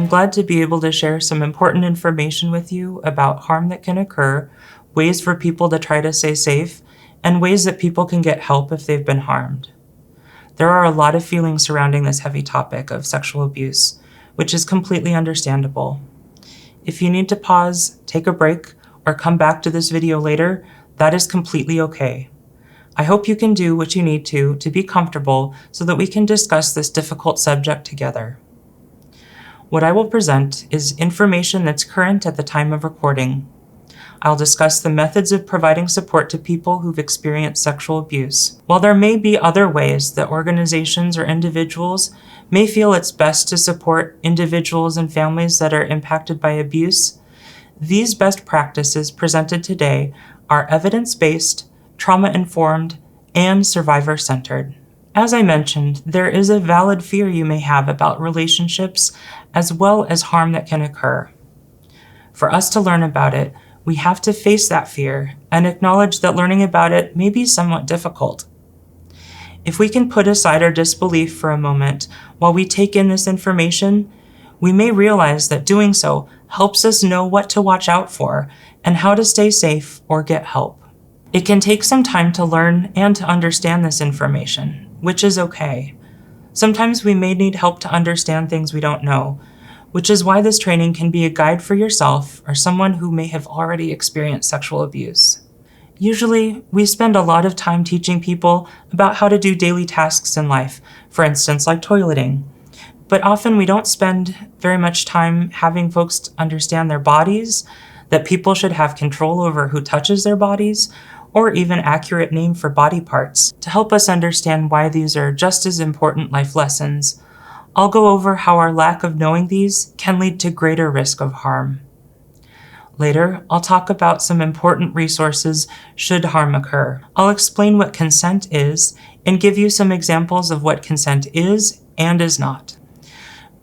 I'm glad to be able to share some important information with you about harm that can occur, ways for people to try to stay safe, and ways that people can get help if they've been harmed. There are a lot of feelings surrounding this heavy topic of sexual abuse, which is completely understandable. If you need to pause, take a break, or come back to this video later, that is completely okay. I hope you can do what you need to be comfortable so that we can discuss this difficult subject together. What I will present is information that's current at the time of recording. I'll discuss the methods of providing support to people who've experienced sexual abuse. While there may be other ways that organizations or individuals may feel it's best to support individuals and families that are impacted by abuse, these best practices presented today are evidence-based, trauma-informed, and survivor-centered. As I mentioned, there is a valid fear you may have about relationships as well as harm that can occur. For us to learn about it, we have to face that fear and acknowledge that learning about it may be somewhat difficult. If we can put aside our disbelief for a moment while we take in this information, we may realize that doing so helps us know what to watch out for and how to stay safe or get help. It can take some time to learn and to understand this information, which is okay. Sometimes we may need help to understand things we don't know, which is why this training can be a guide for yourself or someone who may have already experienced sexual abuse. Usually, we spend a lot of time teaching people about how to do daily tasks in life, for instance, like toileting. But often we don't spend very much time having folks understand their bodies, that people should have control over who touches their bodies, or even accurate name for body parts to help us understand why these are just as important life lessons. I'll go over how our lack of knowing these can lead to greater risk of harm. Later, I'll talk about some important resources should harm occur. I'll explain what consent is and give you some examples of what consent is and is not.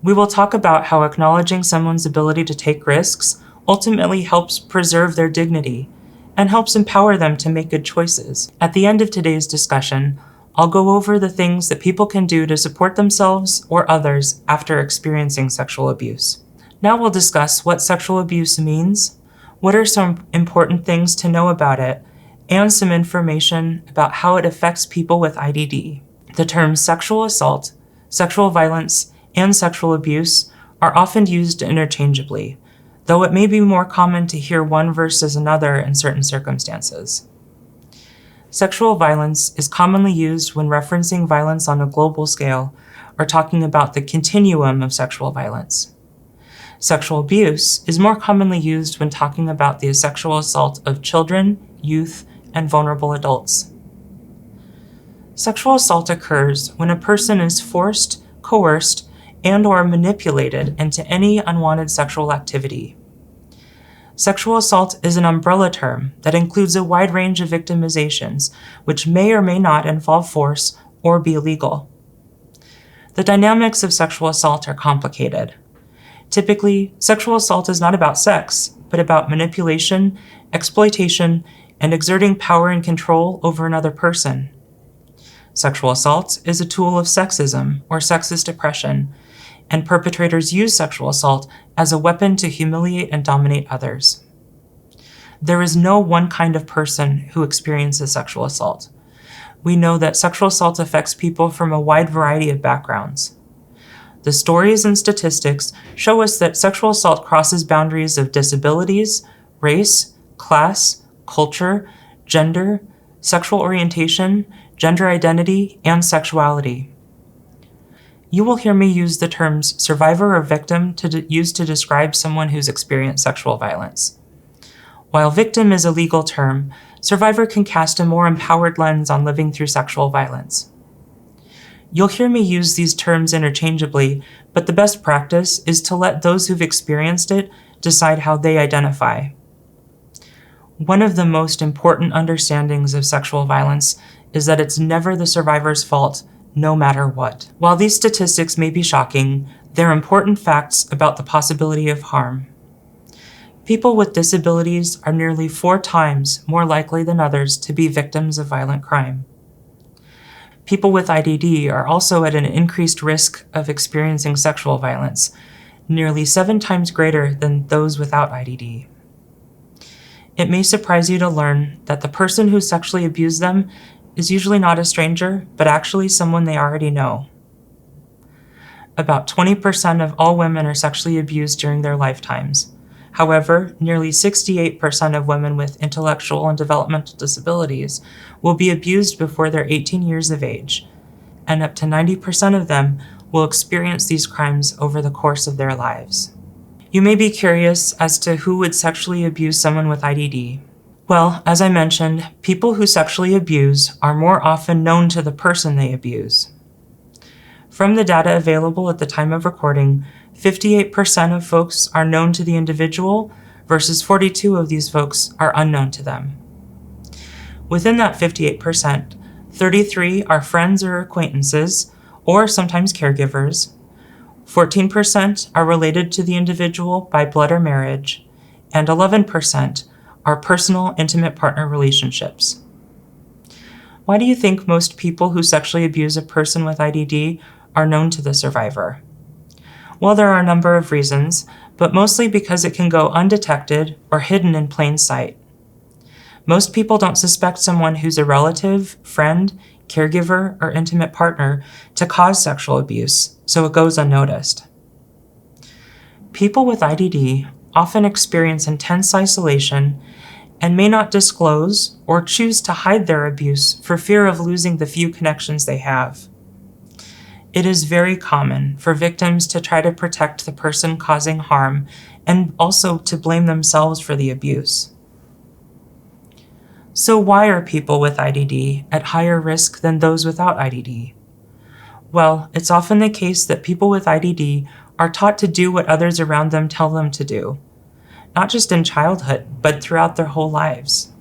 We will talk about how acknowledging someone's ability to take risks ultimately helps preserve their dignity and helps empower them to make good choices. At the end of today's discussion, I'll go over the things that people can do to support themselves or others after experiencing sexual abuse. Now we'll discuss what sexual abuse means, what are some important things to know about it, and some information about how it affects people with IDD. The terms sexual assault, sexual violence, and sexual abuse are often used interchangeably, though it may be more common to hear one versus another in certain circumstances. Sexual violence is commonly used when referencing violence on a global scale or talking about the continuum of sexual violence. Sexual abuse is more commonly used when talking about the sexual assault of children, youth, and vulnerable adults. Sexual assault occurs when a person is forced, coerced, and/or manipulated into any unwanted sexual activity. Sexual assault is an umbrella term that includes a wide range of victimizations, which may or may not involve force or be illegal. The dynamics of sexual assault are complicated. Typically, sexual assault is not about sex, but about manipulation, exploitation, and exerting power and control over another person. Sexual assault is a tool of sexism or sexist oppression, and perpetrators use sexual assault as a weapon to humiliate and dominate others. There is no one kind of person who experiences sexual assault. We know that sexual assault affects people from a wide variety of backgrounds. The stories and statistics show us that sexual assault crosses boundaries of disabilities, race, class, culture, gender, sexual orientation, gender identity, and sexuality. You will hear me use the terms survivor or victim to use to describe someone who's experienced sexual violence. While victim is a legal term, survivor can cast a more empowered lens on living through sexual violence. You'll hear me use these terms interchangeably, but the best practice is to let those who've experienced it decide how they identify. One of the most important understandings of sexual violence is that it's never the survivor's fault, no matter what. While these statistics may be shocking, they're important facts about the possibility of harm. People with disabilities are nearly 4 times more likely than others to be victims of violent crime. People with IDD are also at an increased risk of experiencing sexual violence, nearly 7 times greater than those without IDD. It may surprise you to learn that the person who sexually abused them is usually not a stranger, but actually someone they already know. About 20% of all women are sexually abused during their lifetimes. However, nearly 68% of women with intellectual and developmental disabilities will be abused before they're 18 years of age, and up to 90% of them will experience these crimes over the course of their lives. You may be curious as to who would sexually abuse someone with IDD. Well, as I mentioned, people who sexually abuse are more often known to the person they abuse. From the data available at the time of recording, 58% of folks are known to the individual versus 42% of these folks are unknown to them. Within that 58%, 33% are friends or acquaintances, or sometimes caregivers. 14% are related to the individual by blood or marriage, and 11% are personal, intimate partner relationships. Why do you think most people who sexually abuse a person with IDD are known to the survivor? Well, there are a number of reasons, but mostly because it can go undetected or hidden in plain sight. Most people don't suspect someone who's a relative, friend, caregiver, or intimate partner to cause sexual abuse, so it goes unnoticed. People with IDD often experience intense isolation and may not disclose or choose to hide their abuse for fear of losing the few connections they have. It is very common for victims to try to protect the person causing harm and also to blame themselves for the abuse. So why are people with IDD at higher risk than those without IDD? Well, it's often the case that people with IDD are taught to do what others around them tell them to do, not just in childhood, but throughout their whole lives.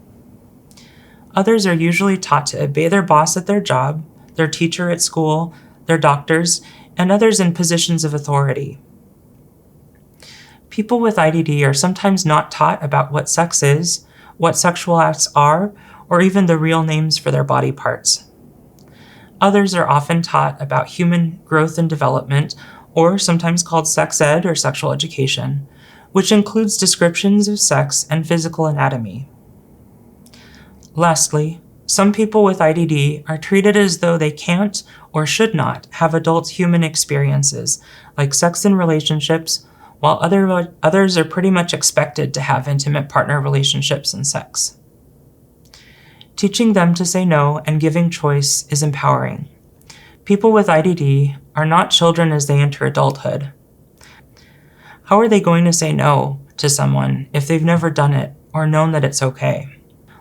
Others are usually taught to obey their boss at their job, their teacher at school, their doctors, and others in positions of authority. People with IDD are sometimes not taught about what sex is, what sexual acts are, or even the real names for their body parts. Others are often taught about human growth and development, or sometimes called sex ed or sexual education, which includes descriptions of sex and physical anatomy. Lastly, some people with IDD are treated as though they can't or should not have adult human experiences, like sex and relationships, while others are pretty much expected to have intimate partner relationships and sex. Teaching them to say no and giving choice is empowering. People with IDD are not children as they enter adulthood. How are they going to say no to someone if they've never done it or known that it's okay?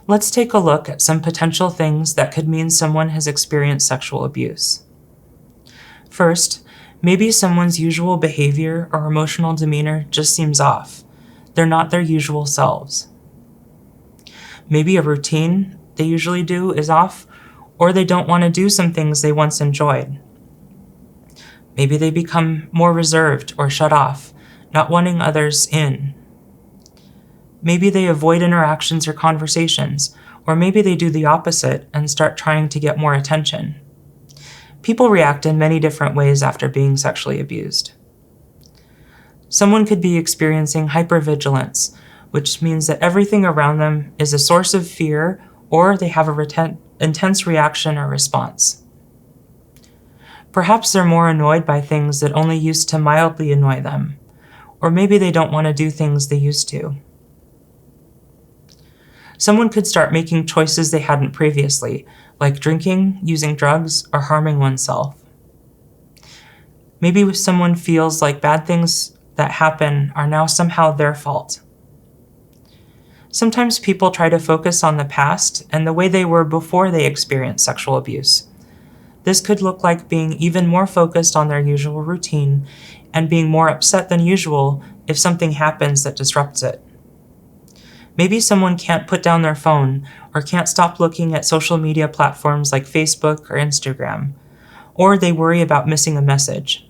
Let's take a look at some potential things that could mean someone has experienced sexual abuse. First, maybe someone's usual behavior or emotional demeanor just seems off. They're not their usual selves. Maybe a routine they usually do is off, or they don't want to do some things they once enjoyed. Maybe they become more reserved or shut off, not wanting others in. Maybe they avoid interactions or conversations, or maybe they do the opposite and start trying to get more attention. People react in many different ways after being sexually abused. Someone could be experiencing hypervigilance, which means that everything around them is a source of fear, or they have a intense reaction or response. Perhaps they're more annoyed by things that only used to mildly annoy them, or maybe they don't want to do things they used to. Someone could start making choices they hadn't previously, like drinking, using drugs, or harming oneself. Maybe someone feels like bad things that happen are now somehow their fault. Sometimes people try to focus on the past and the way they were before they experienced sexual abuse. This could look like being even more focused on their usual routine and being more upset than usual if something happens that disrupts it. Maybe someone can't put down their phone or can't stop looking at social media platforms like Facebook or Instagram, or they worry about missing a message.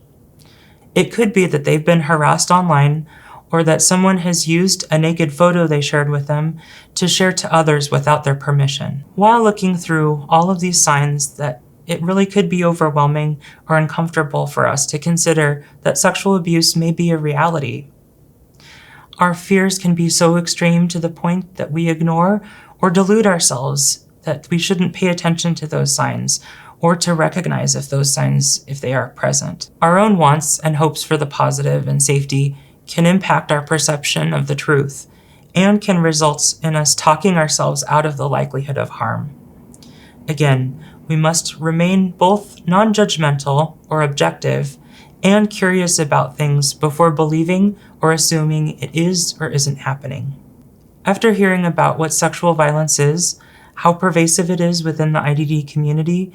It could be that they've been harassed online, or that someone has used a naked photo they shared with them to share to others without their permission. While looking through all of these signs that it really could be overwhelming or uncomfortable for us to consider that sexual abuse may be a reality. Our fears can be so extreme to the point that we ignore or delude ourselves that we shouldn't pay attention to those signs or to recognize if they are present. Our own wants and hopes for the positive and safety can impact our perception of the truth and can result in us talking ourselves out of the likelihood of harm. Again, we must remain both non-judgmental or objective and curious about things before believing or assuming it is or isn't happening. After hearing about what sexual violence is, how pervasive it is within the IDD community,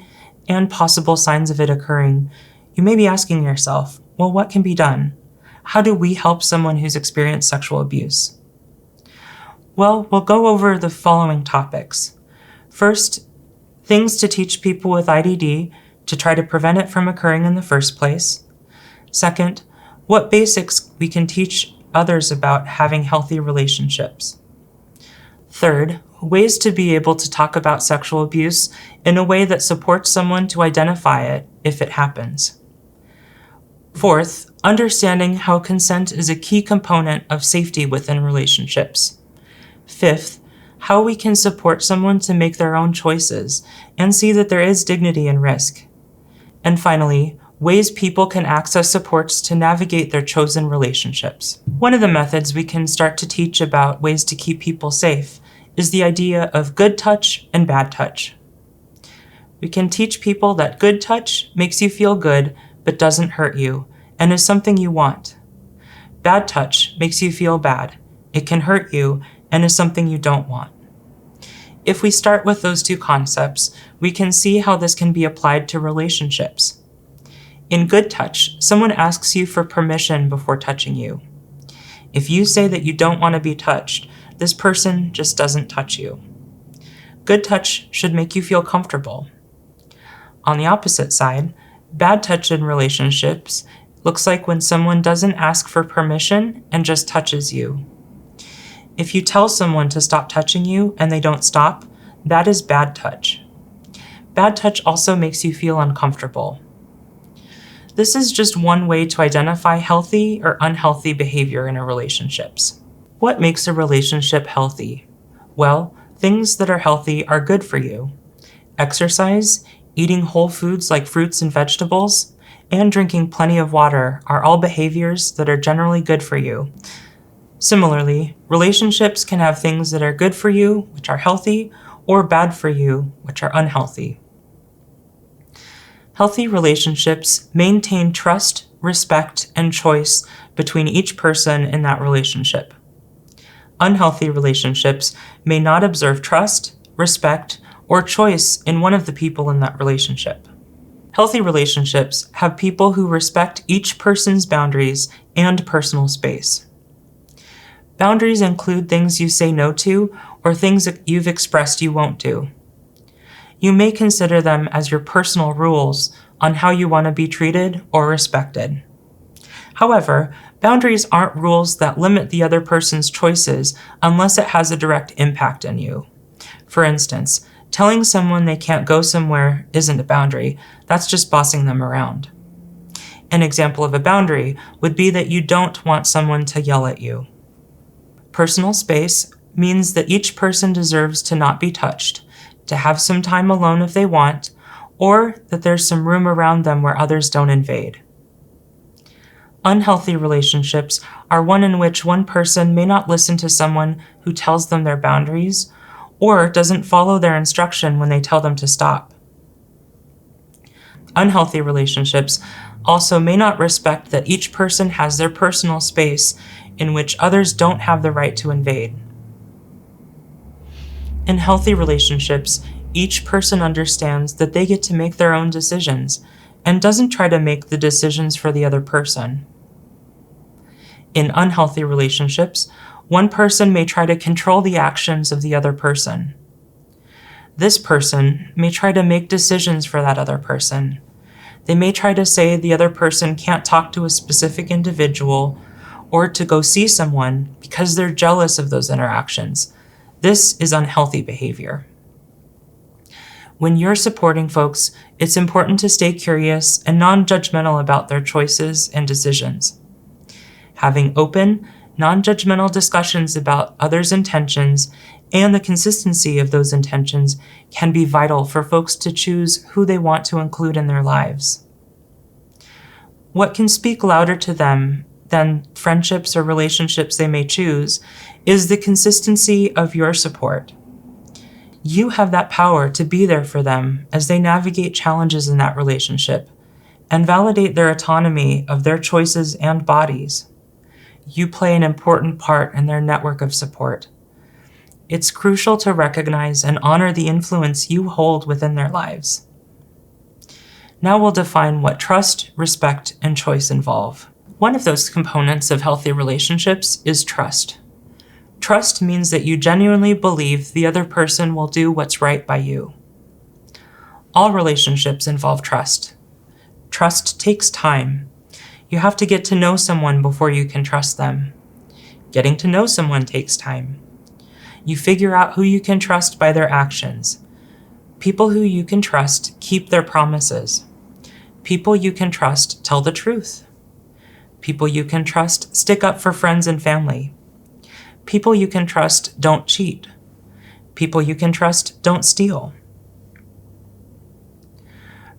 and possible signs of it occurring, you may be asking yourself, well, what can be done? How do we help someone who's experienced sexual abuse? Well, we'll go over the following topics. First, things to teach people with IDD to try to prevent it from occurring in the first place. Second, what basics we can teach others about having healthy relationships. Third, ways to be able to talk about sexual abuse in a way that supports someone to identify it if it happens. Fourth, understanding how consent is a key component of safety within relationships. Fifth, how we can support someone to make their own choices and see that there is dignity in risk. And finally, ways people can access supports to navigate their chosen relationships. One of the methods we can start to teach about ways to keep people safe is the idea of good touch and bad touch. We can teach people that good touch makes you feel good but doesn't hurt you and is something you want. Bad touch makes you feel bad. It can hurt you and is something you don't want. If we start with those two concepts, we can see how this can be applied to relationships. In good touch, someone asks you for permission before touching you. If you say that you don't want to be touched, this person just doesn't touch you. Good touch should make you feel comfortable. On the opposite side, bad touch in relationships looks like when someone doesn't ask for permission and just touches you. If you tell someone to stop touching you and they don't stop, that is bad touch. Bad touch also makes you feel uncomfortable. This is just one way to identify healthy or unhealthy behavior in a relationships. What makes a relationship healthy? Well, things that are healthy are good for you. Exercise, eating whole foods like fruits and vegetables, and drinking plenty of water are all behaviors that are generally good for you. Similarly, relationships can have things that are good for you, which are healthy, or bad for you, which are unhealthy. Healthy relationships maintain trust, respect, and choice between each person in that relationship. Unhealthy relationships may not observe trust, respect, or choice in one of the people in that relationship. Healthy relationships have people who respect each person's boundaries and personal space. Boundaries include things you say no to or things that you've expressed you won't do. You may consider them as your personal rules on how you want to be treated or respected. However, boundaries aren't rules that limit the other person's choices unless it has a direct impact on you. For instance, telling someone they can't go somewhere isn't a boundary, that's just bossing them around. An example of a boundary would be that you don't want someone to yell at you. Personal space means that each person deserves to not be touched, to have some time alone if they want, or that there's some room around them where others don't invade. Unhealthy relationships are one in which one person may not listen to someone who tells them their boundaries, or doesn't follow their instruction when they tell them to stop. Unhealthy relationships also may not respect that each person has their personal space in which others don't have the right to invade. In healthy relationships, each person understands that they get to make their own decisions and doesn't try to make the decisions for the other person. In unhealthy relationships, one person may try to control the actions of the other person. This person may try to make decisions for that other person. They may try to say the other person can't talk to a specific individual or to go see someone because they're jealous of those interactions. This is unhealthy behavior. When you're supporting folks, it's important to stay curious and non-judgmental about their choices and decisions. Having open, non-judgmental discussions about others' intentions and the consistency of those intentions can be vital for folks to choose who they want to include in their lives. What can speak louder to them than friendships or relationships they may choose is the consistency of your support. You have that power to be there for them as they navigate challenges in that relationship and validate their autonomy of their choices and bodies. You play an important part in their network of support. It's crucial to recognize and honor the influence you hold within their lives. Now we'll define what trust, respect, and choice involve. One of those components of healthy relationships is trust. Trust means that you genuinely believe the other person will do what's right by you. All relationships involve trust. Trust takes time. You have to get to know someone before you can trust them. Getting to know someone takes time. You figure out who you can trust by their actions. People who you can trust keep their promises. People you can trust tell the truth. People you can trust stick up for friends and family. People you can trust don't cheat. People you can trust don't steal.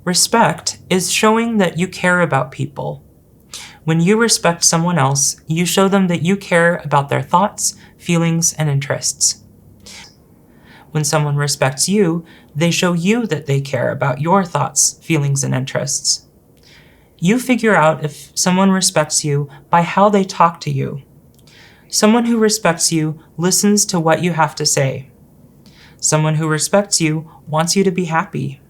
Respect is showing that you care about people. When you respect someone else, you show them that you care about their thoughts, feelings, and interests. When someone respects you, they show you that they care about your thoughts, feelings, and interests. You figure out if someone respects you by how they talk to you. Someone who respects you listens to what you have to say. Someone who respects you wants you to be happy.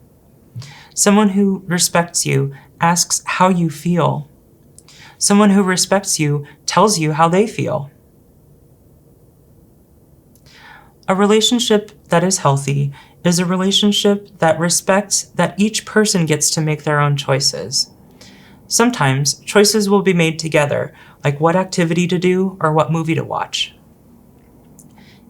Someone who respects you asks how you feel. Someone who respects you tells you how they feel. A relationship that is healthy is a relationship that respects that each person gets to make their own choices. Sometimes choices will be made together, like what activity to do or what movie to watch.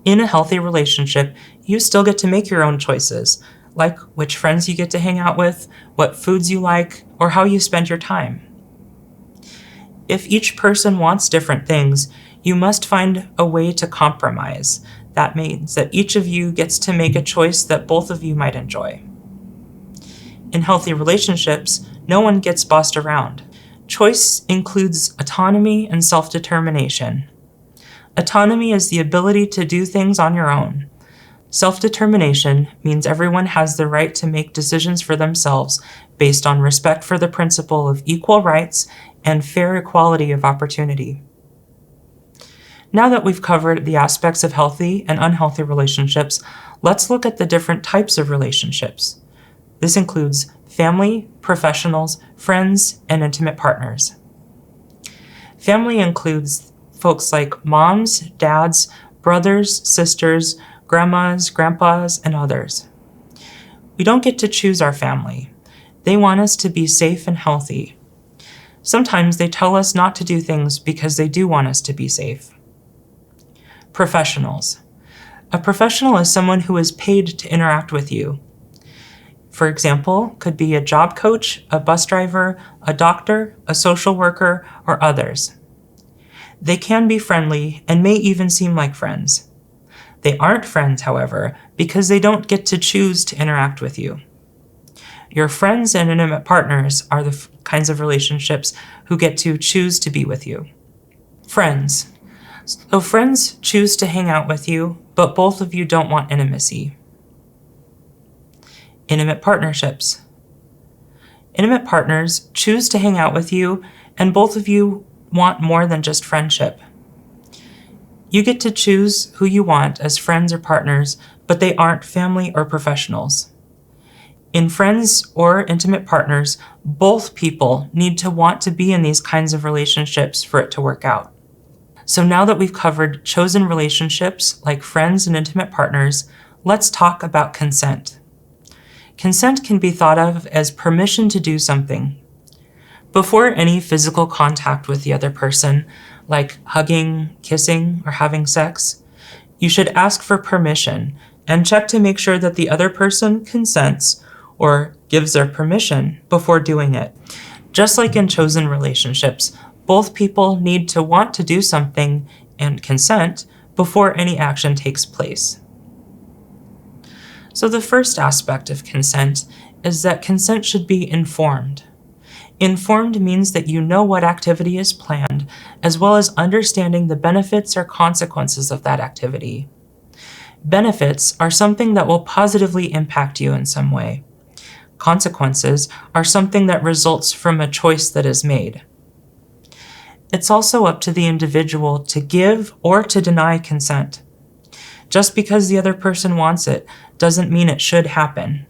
In a healthy relationship, you still get to make your own choices, like which friends you get to hang out with, what foods you like, or how you spend your time. If each person wants different things, you must find a way to compromise. That means that each of you gets to make a choice that both of you might enjoy. In healthy relationships, no one gets bossed around. Choice includes autonomy and self-determination. Autonomy is the ability to do things on your own. Self-determination means everyone has the right to make decisions for themselves based on respect for the principle of equal rights and fair equality of opportunity. Now that we've covered the aspects of healthy and unhealthy relationships, let's look at the different types of relationships. This includes family, professionals, friends, and intimate partners. Family includes folks like moms, dads, brothers, sisters, grandmas, grandpas, and others. We don't get to choose our family. They want us to be safe and healthy. Sometimes they tell us not to do things because they do want us to be safe. Professionals. A professional is someone who is paid to interact with you. For example, could be a job coach, a bus driver, a doctor, a social worker, or others. They can be friendly and may even seem like friends. They aren't friends, however, because they don't get to choose to interact with you. Your friends and intimate partners are the kinds of relationships who get to choose to be with you. Friends. So friends choose to hang out with you, but both of you don't want intimacy. Intimate partnerships. Intimate partners choose to hang out with you, and both of you want more than just friendship. You get to choose who you want as friends or partners, but they aren't family or professionals. In friends or intimate partners, both people need to want to be in these kinds of relationships for it to work out. So now that we've covered chosen relationships like friends and intimate partners, let's talk about consent. Consent can be thought of as permission to do something. Before any physical contact with the other person, like hugging, kissing, or having sex, you should ask for permission and check to make sure that the other person consents or gives their permission before doing it. Just like in chosen relationships, both people need to want to do something and consent before any action takes place. So the first aspect of consent is that consent should be informed. Informed means that you know what activity is planned, as well as understanding the benefits or consequences of that activity. Benefits are something that will positively impact you in some way. Consequences are something that results from a choice that is made. It's also up to the individual to give or to deny consent. Just because the other person wants it doesn't mean it should happen.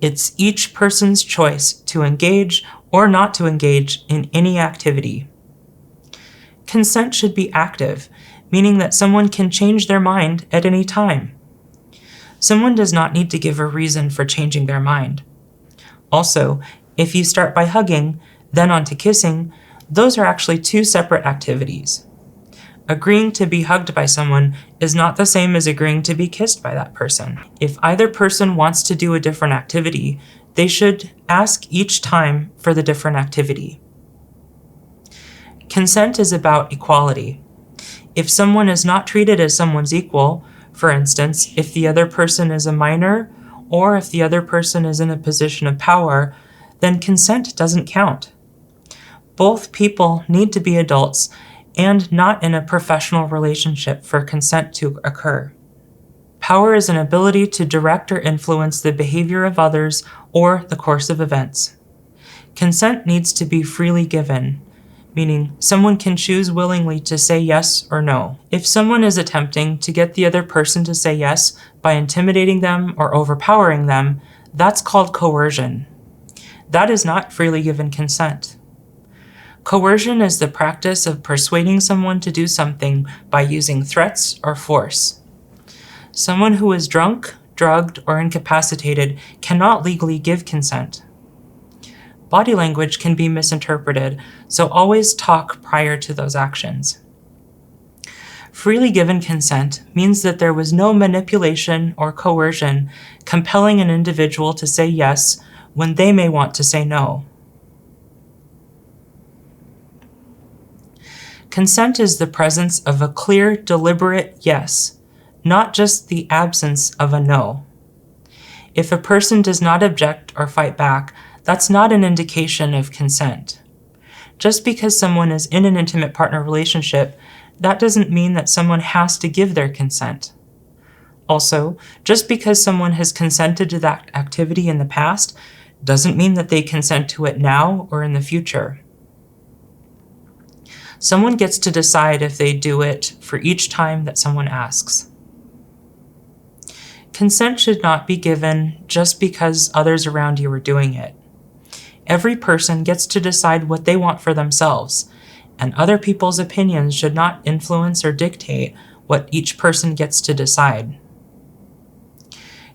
It's each person's choice to engage or not to engage in any activity. Consent should be active, meaning that someone can change their mind at any time. Someone does not need to give a reason for changing their mind. Also, if you start by hugging, then on to kissing, those are actually two separate activities. Agreeing to be hugged by someone is not the same as agreeing to be kissed by that person. If either person wants to do a different activity, they should ask each time for the different activity. Consent is about equality. If someone is not treated as someone's equal, for instance, if the other person is a minor or if the other person is in a position of power, then consent doesn't count. Both people need to be adults and not in a professional relationship for consent to occur. Power is an ability to direct or influence the behavior of others or the course of events. Consent needs to be freely given, meaning someone can choose willingly to say yes or no. If someone is attempting to get the other person to say yes by intimidating them or overpowering them, that's called coercion. That is not freely given consent. Coercion is the practice of persuading someone to do something by using threats or force. Someone who is drunk, drugged, or incapacitated cannot legally give consent. Body language can be misinterpreted, so always talk prior to those actions. Freely given consent means that there was no manipulation or coercion compelling an individual to say yes when they may want to say no. Consent is the presence of a clear, deliberate yes, not just the absence of a no. If a person does not object or fight back, that's not an indication of consent. Just because someone is in an intimate partner relationship, that doesn't mean that someone has to give their consent. Also, just because someone has consented to that activity in the past, doesn't mean that they consent to it now or in the future. Someone gets to decide if they do it for each time that someone asks. Consent should not be given just because others around you are doing it. Every person gets to decide what they want for themselves, and other people's opinions should not influence or dictate what each person gets to decide.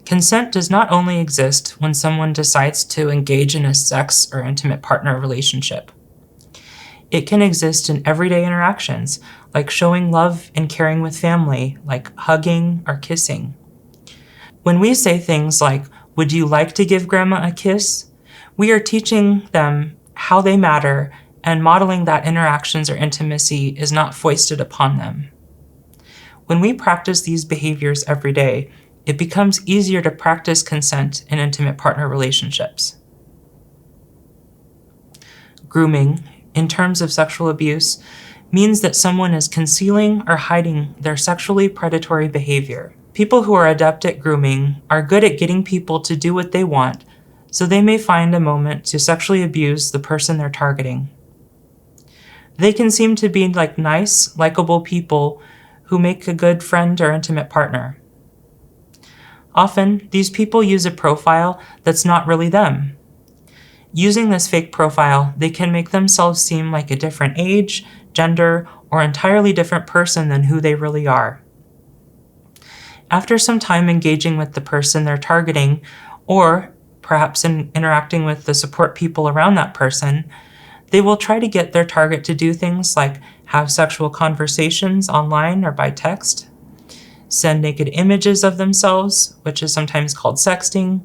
Consent does not only exist when someone decides to engage in a sex or intimate partner relationship. It can exist in everyday interactions, like showing love and caring with family, like hugging or kissing. When we say things like, "Would you like to give grandma a kiss?" we are teaching them how they matter and modeling that interactions or intimacy is not foisted upon them. When we practice these behaviors every day, it becomes easier to practice consent in intimate partner relationships. Grooming, in terms of sexual abuse, means that someone is concealing or hiding their sexually predatory behavior. People who are adept at grooming are good at getting people to do what they want, so they may find a moment to sexually abuse the person they're targeting. They can seem to be like nice, likable people who make a good friend or intimate partner. Often, these people use a profile that's not really them. Using this fake profile, they can make themselves seem like a different age, gender, or entirely different person than who they really are. After some time engaging with the person they're targeting, or perhaps in interacting with the support people around that person, they will try to get their target to do things like have sexual conversations online or by text. send naked images of themselves, which is sometimes called sexting,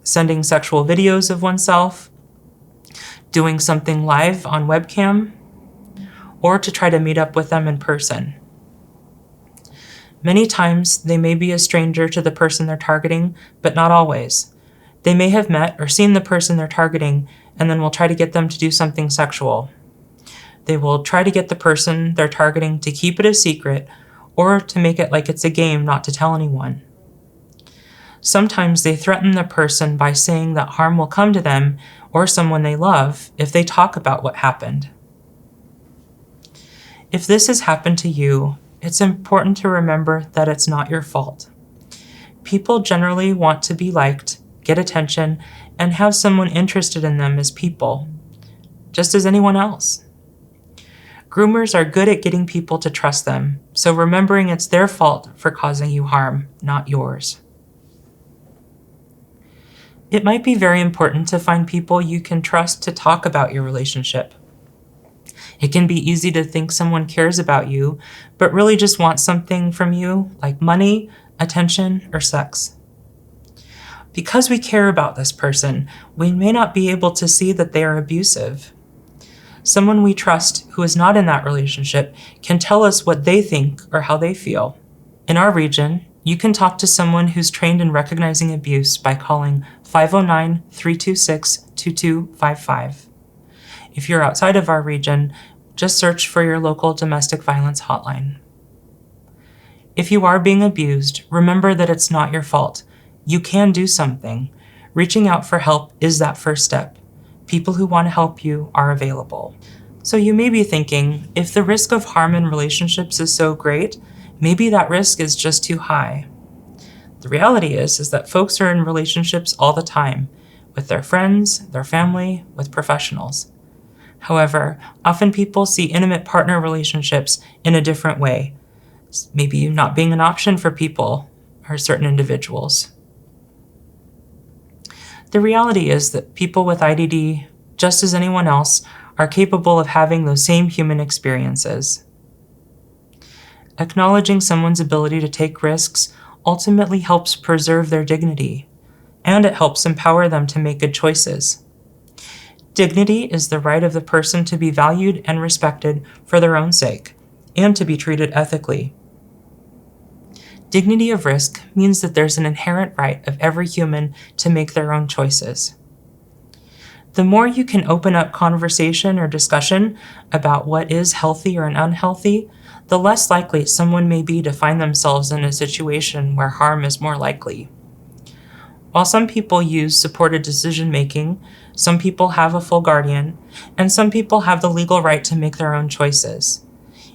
sending sexual videos of oneself, doing something live on webcam, or to try to meet up with them in person. Many times, they may be a stranger to the person they're targeting, but not always. They may have met or seen the person they're targeting and then will try to get them to do something sexual. They will try to get the person they're targeting to keep it a secret or to make it like it's a game not to tell anyone. Sometimes they threaten the person by saying that harm will come to them or someone they love if they talk about what happened. If this has happened to you, it's important to remember that it's not your fault. People generally want to be liked, get attention, and have someone interested in them as people, just as anyone else. Groomers are good at getting people to trust them, so remembering it's their fault for causing you harm, not yours. It might be very important to find people you can trust to talk about your relationship. It can be easy to think someone cares about you, but really just wants something from you, like money, attention, or sex. Because we care about this person, we may not be able to see that they are abusive. Someone we trust who is not in that relationship can tell us what they think or how they feel. In our region, you can talk to someone who's trained in recognizing abuse by calling 509-326-2255. If you're outside of our region, just search for your local domestic violence hotline. If you are being abused, remember that it's not your fault. You can do something. Reaching out for help is that first step. People who want to help you are available. So you may be thinking, if the risk of harm in relationships is so great, maybe that risk is just too high. The reality is that folks are in relationships all the time, with their friends, their family, with professionals. However, often people see intimate partner relationships in a different way, maybe not being an option for people or certain individuals. The reality is that people with IDD, just as anyone else, are capable of having those same human experiences. Acknowledging someone's ability to take risks ultimately helps preserve their dignity, and it helps empower them to make good choices. Dignity is the right of the person to be valued and respected for their own sake, and to be treated ethically. Dignity of risk means that there's an inherent right of every human to make their own choices. The more you can open up conversation or discussion about what is healthy or unhealthy, the less likely someone may be to find themselves in a situation where harm is more likely. While some people use supported decision-making, some people have a full guardian, and some people have the legal right to make their own choices.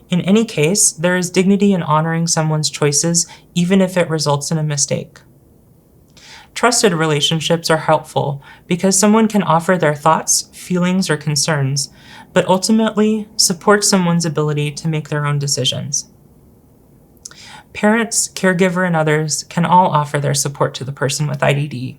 In any case, there is dignity in honoring someone's choices, even if it results in a mistake. Trusted relationships are helpful because someone can offer their thoughts, feelings, or concerns, but ultimately support someone's ability to make their own decisions. Parents, caregiver, and others can all offer their support to the person with IDD.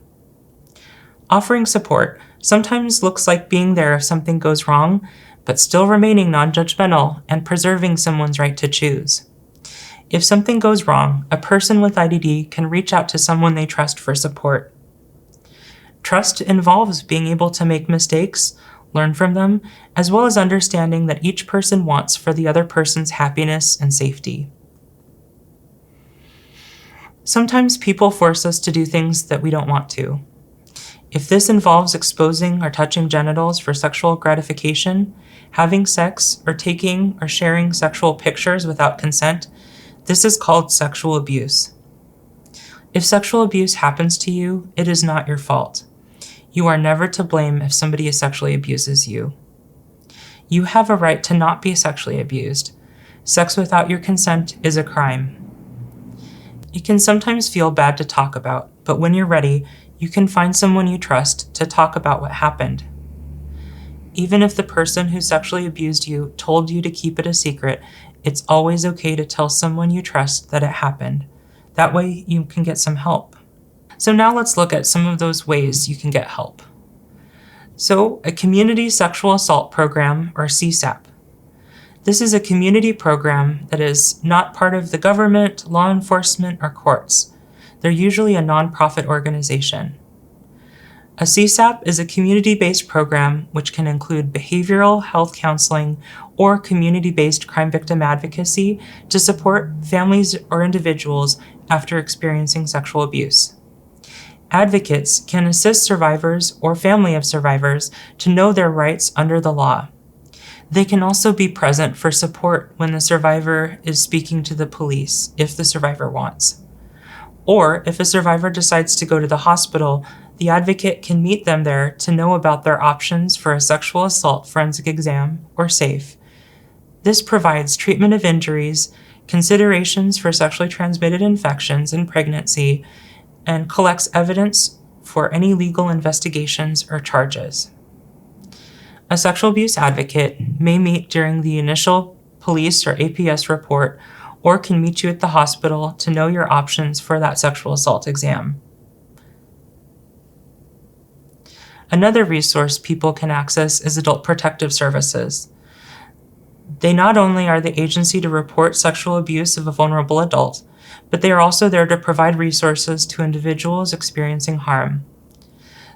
Offering support sometimes looks like being there if something goes wrong, but still remaining non-judgmental and preserving someone's right to choose. If something goes wrong, a person with IDD can reach out to someone they trust for support. Trust involves being able to make mistakes, learn from them, as well as understanding that each person wants for the other person's happiness and safety. Sometimes people force us to do things that we don't want to. If this involves exposing or touching genitals for sexual gratification, having sex, or taking or sharing sexual pictures without consent, this is called sexual abuse. If sexual abuse happens to you, it is not your fault. You are never to blame if somebody sexually abuses you. You have a right to not be sexually abused. Sex without your consent is a crime. It can sometimes feel bad to talk about, but when you're ready, you can find someone you trust to talk about what happened. Even if the person who sexually abused you told you to keep it a secret, it's always okay to tell someone you trust that it happened. That way you can get some help. So now let's look at some of those ways you can get help. So, a community sexual assault program, or CSAP. This is a community program that is not part of the government, law enforcement, or courts. They're usually a nonprofit organization. A CSAP is a community-based program which can include behavioral health counseling or community-based crime victim advocacy to support families or individuals after experiencing sexual abuse. Advocates can assist survivors or family of survivors to know their rights under the law. They can also be present for support when the survivor is speaking to the police, if the survivor wants. Or if a survivor decides to go to the hospital, the advocate can meet them there to know about their options for a sexual assault forensic exam, or SAFE. This provides treatment of injuries, considerations for sexually transmitted infections and pregnancy, and collects evidence for any legal investigations or charges. A sexual abuse advocate may meet during the initial police or APS report or can meet you at the hospital to know your options for that sexual assault exam. Another resource people can access is Adult Protective Services. They not only are the agency to report sexual abuse of a vulnerable adult, but they are also there to provide resources to individuals experiencing harm.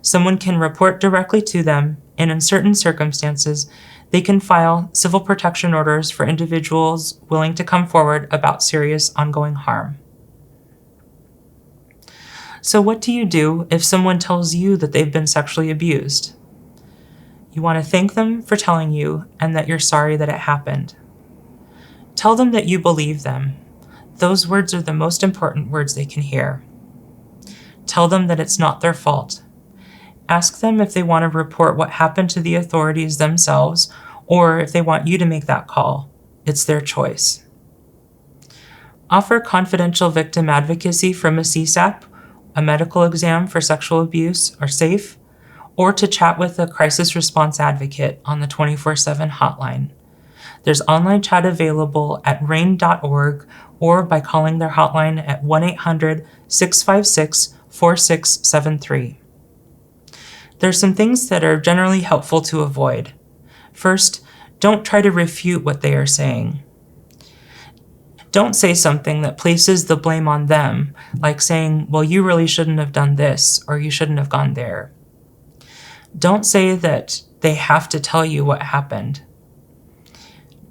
Someone can report directly to them, and in certain circumstances, they can file civil protection orders for individuals willing to come forward about serious ongoing harm. So what do you do if someone tells you that they've been sexually abused? You want to thank them for telling you and that you're sorry that it happened. Tell them that you believe them. Those words are the most important words they can hear. Tell them that it's not their fault. Ask them if they want to report what happened to the authorities themselves or if they want you to make that call. It's their choice. Offer confidential victim advocacy from a CSAP, a medical exam for sexual abuse, or SAFE, or to chat with a crisis response advocate on the 24/7 hotline. There's online chat available at rain.org or by calling their hotline at 1-800-656-4673. There's some things that are generally helpful to avoid. First, don't try to refute what they are saying. Don't say something that places the blame on them, like saying, well, you really shouldn't have done this, or you shouldn't have gone there. Don't say that they have to tell you what happened.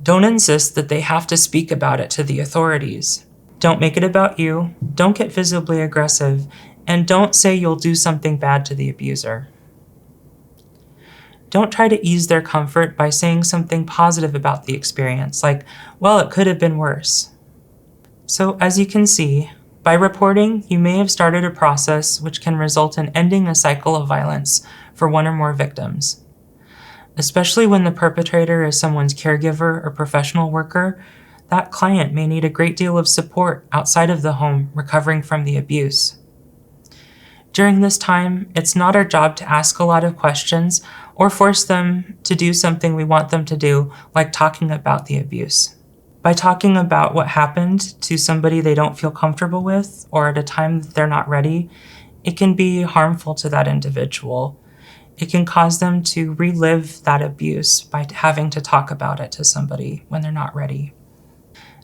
Don't insist that they have to speak about it to the authorities. Don't make it about you, don't get visibly aggressive, and don't say you'll do something bad to the abuser. Don't try to ease their comfort by saying something positive about the experience, like, well, it could have been worse. So as you can see, by reporting, you may have started a process which can result in ending a cycle of violence for one or more victims. Especially when the perpetrator is someone's caregiver or professional worker, that client may need a great deal of support outside of the home recovering from the abuse. During this time, it's not our job to ask a lot of questions or force them to do something we want them to do, like talking about the abuse. By talking about what happened to somebody they don't feel comfortable with or at a time that they're not ready, it can be harmful to that individual. It can cause them to relive that abuse by having to talk about it to somebody when they're not ready.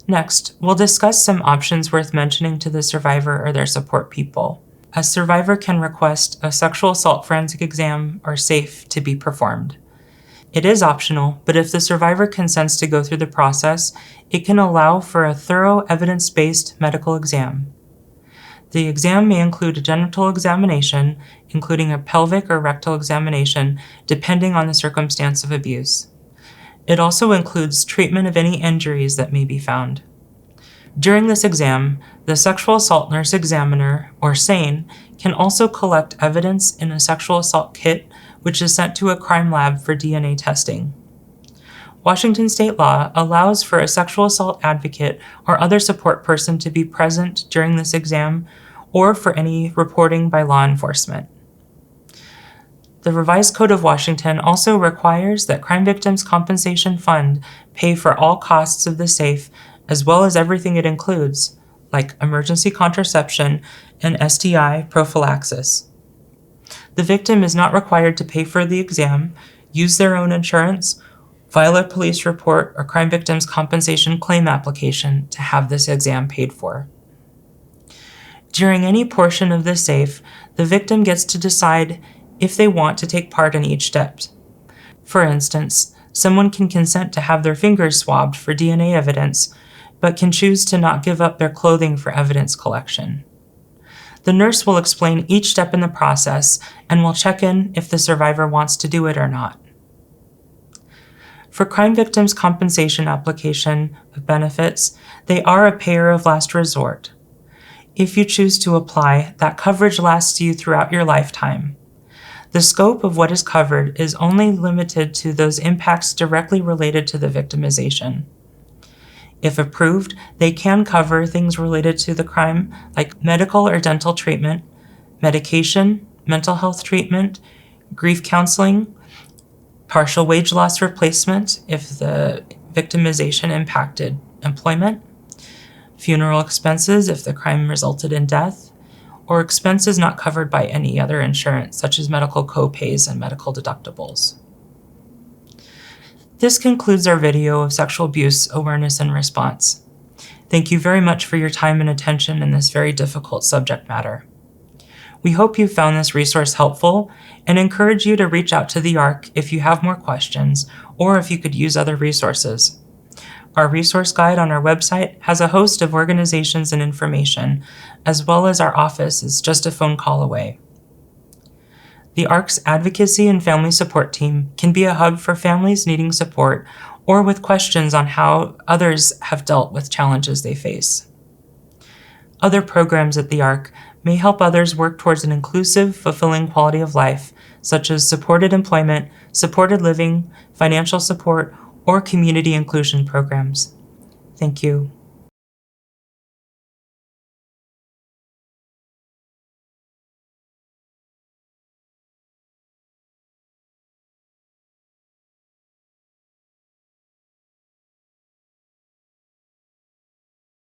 Next, we'll discuss some options worth mentioning to the survivor or their support people. A survivor can request a sexual assault forensic exam or SAFE to be performed. It is optional, but if the survivor consents to go through the process, it can allow for a thorough evidence-based medical exam. The exam may include a genital examination, including a pelvic or rectal examination, depending on the circumstance of abuse. It also includes treatment of any injuries that may be found. During this exam, the sexual assault nurse examiner, or SANE, can also collect evidence in a sexual assault kit, which is sent to a crime lab for DNA testing. Washington state law allows for a sexual assault advocate or other support person to be present during this exam or for any reporting by law enforcement. The Revised Code of Washington also requires that Crime Victims Compensation Fund pay for all costs of the SAFE, as well as everything it includes, like emergency contraception and STI prophylaxis. The victim is not required to pay for the exam, use their own insurance, file a police report or crime victims compensation claim application to have this exam paid for. During any portion of the SAFE, the victim gets to decide if they want to take part in each step. For instance, someone can consent to have their fingers swabbed for DNA evidence, but can choose to not give up their clothing for evidence collection. The nurse will explain each step in the process and will check in if the survivor wants to do it or not. For crime victims' compensation application benefits, they are a payer of last resort. If you choose to apply, that coverage lasts you throughout your lifetime. The scope of what is covered is only limited to those impacts directly related to the victimization. If approved, they can cover things related to the crime like medical or dental treatment, medication, mental health treatment, grief counseling, partial wage loss replacement if the victimization impacted employment, funeral expenses if the crime resulted in death, or expenses not covered by any other insurance, such as medical co-pays and medical deductibles. This concludes our video of sexual abuse awareness and response. Thank you very much for your time and attention in this very difficult subject matter. We hope you found this resource helpful and encourage you to reach out to the ARC if you have more questions or if you could use other resources. Our resource guide on our website has a host of organizations and information, as well as our office is just a phone call away. The ARC's advocacy and family support team can be a hub for families needing support or with questions on how others have dealt with challenges they face. Other programs at the ARC may help others work towards an inclusive, fulfilling quality of life, such as supported employment, supported living, financial support, or community inclusion programs. Thank you.